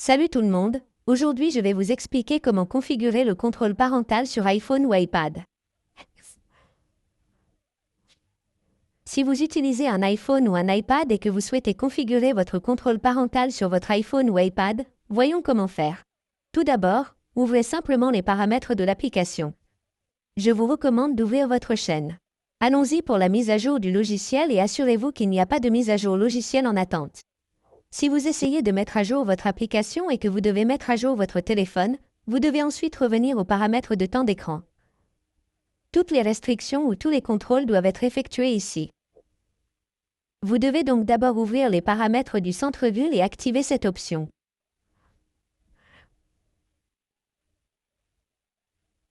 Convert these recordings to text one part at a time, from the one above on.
Salut tout le monde, aujourd'hui je vais vous expliquer comment configurer le contrôle parental sur iPhone ou iPad. Si vous utilisez un iPhone ou un iPad et que vous souhaitez configurer votre contrôle parental sur votre iPhone ou iPad, voyons comment faire. Tout d'abord, ouvrez simplement les paramètres de l'application. Je vous recommande d'ouvrir votre chaîne. Allons-y pour la mise à jour du logiciel et assurez-vous qu'il n'y a pas de mise à jour logiciel en attente. Si vous essayez de mettre à jour votre application et que vous devez mettre à jour votre téléphone, vous devez ensuite revenir aux paramètres de temps d'écran. Toutes les restrictions ou tous les contrôles doivent être effectués ici. Vous devez donc d'abord ouvrir les paramètres du centre-vue et activer cette option.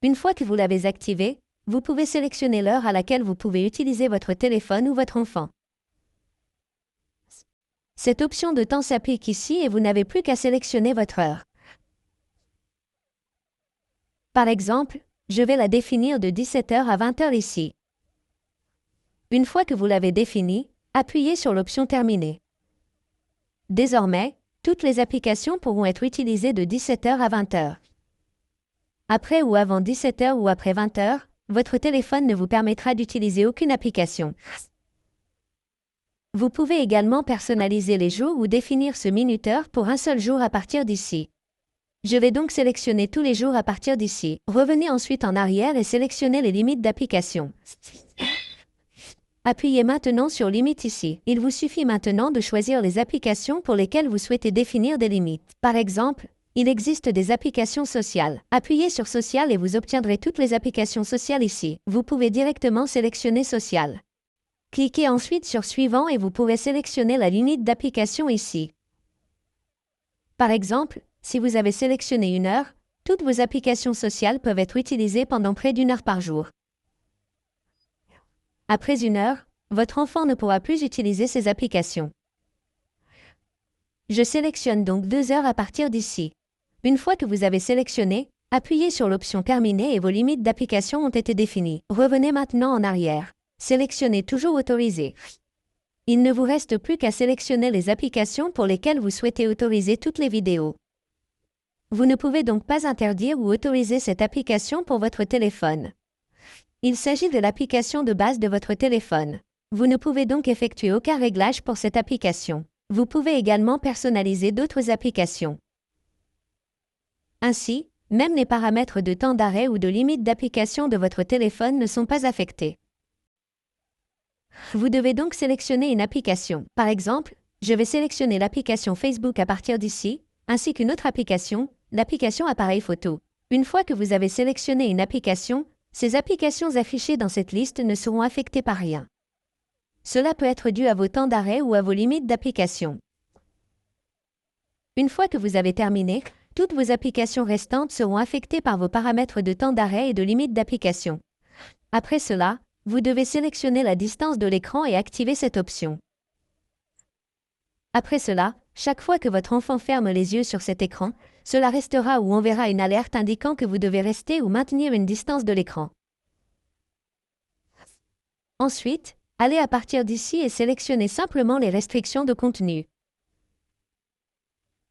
Une fois que vous l'avez activé, vous pouvez sélectionner l'heure à laquelle vous pouvez utiliser votre téléphone ou votre enfant. Cette option de temps s'applique ici et vous n'avez plus qu'à sélectionner votre heure. Par exemple, je vais la définir de 17h à 20h ici. Une fois que vous l'avez définie, appuyez sur l'option Terminer. Désormais, toutes les applications pourront être utilisées de 17h à 20h. Après ou avant 17h ou après 20h, votre téléphone ne vous permettra d'utiliser aucune application. Vous pouvez également personnaliser les jours ou définir ce minuteur pour un seul jour à partir d'ici. Je vais donc sélectionner tous les jours à partir d'ici. Revenez ensuite en arrière et sélectionnez les limites d'application. Appuyez maintenant sur Limite ici. Il vous suffit maintenant de choisir les applications pour lesquelles vous souhaitez définir des limites. Par exemple, il existe des applications sociales. Appuyez sur Social et vous obtiendrez toutes les applications sociales ici. Vous pouvez directement sélectionner Social. Cliquez ensuite sur Suivant et vous pouvez sélectionner la limite d'application ici. Par exemple, si vous avez sélectionné 1 heure, toutes vos applications sociales peuvent être utilisées pendant près d'1 heure par jour. Après 1 heure, votre enfant ne pourra plus utiliser ces applications. Je sélectionne donc 2 heures à partir d'ici. Une fois que vous avez sélectionné, appuyez sur l'option Terminer et vos limites d'application ont été définies. Revenez maintenant en arrière. Sélectionnez toujours Autoriser. Il ne vous reste plus qu'à sélectionner les applications pour lesquelles vous souhaitez autoriser toutes les vidéos. Vous ne pouvez donc pas interdire ou autoriser cette application pour votre téléphone. Il s'agit de l'application de base de votre téléphone. Vous ne pouvez donc effectuer aucun réglage pour cette application. Vous pouvez également personnaliser d'autres applications. Ainsi, même les paramètres de temps d'arrêt ou de limite d'application de votre téléphone ne sont pas affectés. Vous devez donc sélectionner une application. Par exemple, je vais sélectionner l'application Facebook à partir d'ici, ainsi qu'une autre application, l'application appareil photo. Une fois que vous avez sélectionné une application, ces applications affichées dans cette liste ne seront affectées par rien. Cela peut être dû à vos temps d'arrêt ou à vos limites d'application. Une fois que vous avez terminé, toutes vos applications restantes seront affectées par vos paramètres de temps d'arrêt et de limite d'application. Après cela, vous devez sélectionner la distance de l'écran et activer cette option. Après cela, chaque fois que votre enfant ferme les yeux sur cet écran, cela restera ou on verra une alerte indiquant que vous devez rester ou maintenir une distance de l'écran. Ensuite, allez à partir d'ici et sélectionnez simplement les restrictions de contenu.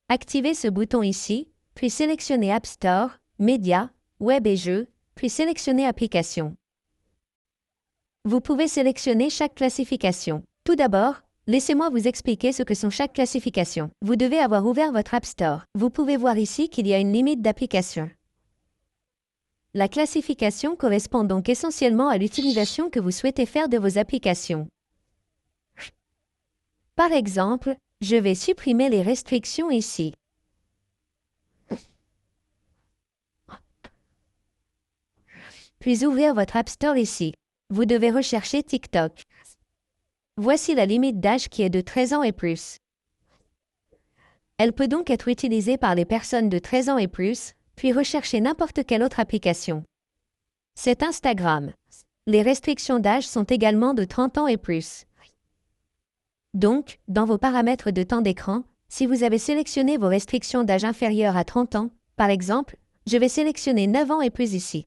Activez ce bouton ici, puis sélectionnez App Store, Médias, Web et Jeux, puis sélectionnez Applications. Vous pouvez sélectionner chaque classification. Tout d'abord, laissez-moi vous expliquer ce que sont chaque classification. Vous devez avoir ouvert votre App Store. Vous pouvez voir ici qu'il y a une limite d'application. La classification correspond donc essentiellement à l'utilisation que vous souhaitez faire de vos applications. Par exemple, je vais supprimer les restrictions ici. Puis ouvrir votre App Store ici. Vous devez rechercher TikTok. Voici la limite d'âge qui est de 13 ans et plus. Elle peut donc être utilisée par les personnes de 13 ans et plus, puis rechercher n'importe quelle autre application. C'est Instagram. Les restrictions d'âge sont également de 30 ans et plus. Donc, dans vos paramètres de temps d'écran, si vous avez sélectionné vos restrictions d'âge inférieures à 30 ans, par exemple, je vais sélectionner 9 ans et plus ici.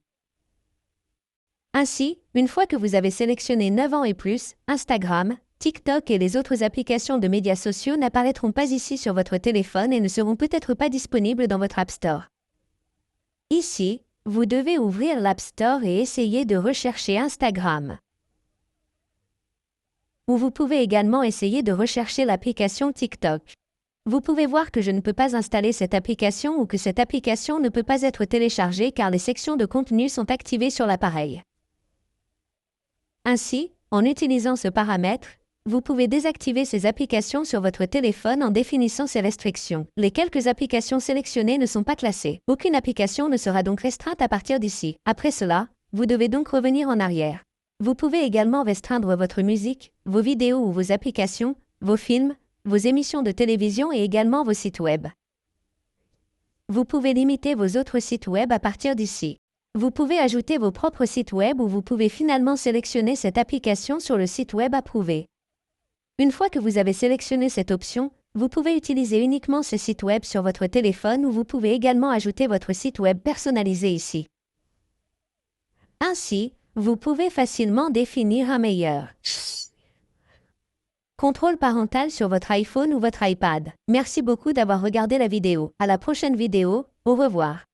Ainsi, une fois que vous avez sélectionné 9 ans et plus, Instagram, TikTok et les autres applications de médias sociaux n'apparaîtront pas ici sur votre téléphone et ne seront peut-être pas disponibles dans votre App Store. Ici, vous devez ouvrir l'App Store et essayer de rechercher Instagram. Ou vous pouvez également essayer de rechercher l'application TikTok. Vous pouvez voir que je ne peux pas installer cette application ou que cette application ne peut pas être téléchargée car les sections de contenu sont activées sur l'appareil. Ainsi, en utilisant ce paramètre, vous pouvez désactiver ces applications sur votre téléphone en définissant ces restrictions. Les quelques applications sélectionnées ne sont pas classées. Aucune application ne sera donc restreinte à partir d'ici. Après cela, vous devez donc revenir en arrière. Vous pouvez également restreindre votre musique, vos vidéos ou vos applications, vos films, vos émissions de télévision et également vos sites web. Vous pouvez limiter vos autres sites web à partir d'ici. Vous pouvez ajouter vos propres sites web ou vous pouvez finalement sélectionner cette application sur le site web approuvé. Une fois que vous avez sélectionné cette option, vous pouvez utiliser uniquement ce site web sur votre téléphone ou vous pouvez également ajouter votre site web personnalisé ici. Ainsi, vous pouvez facilement définir un meilleur contrôle parental sur votre iPhone ou votre iPad. Merci beaucoup d'avoir regardé la vidéo. À la prochaine vidéo, au revoir.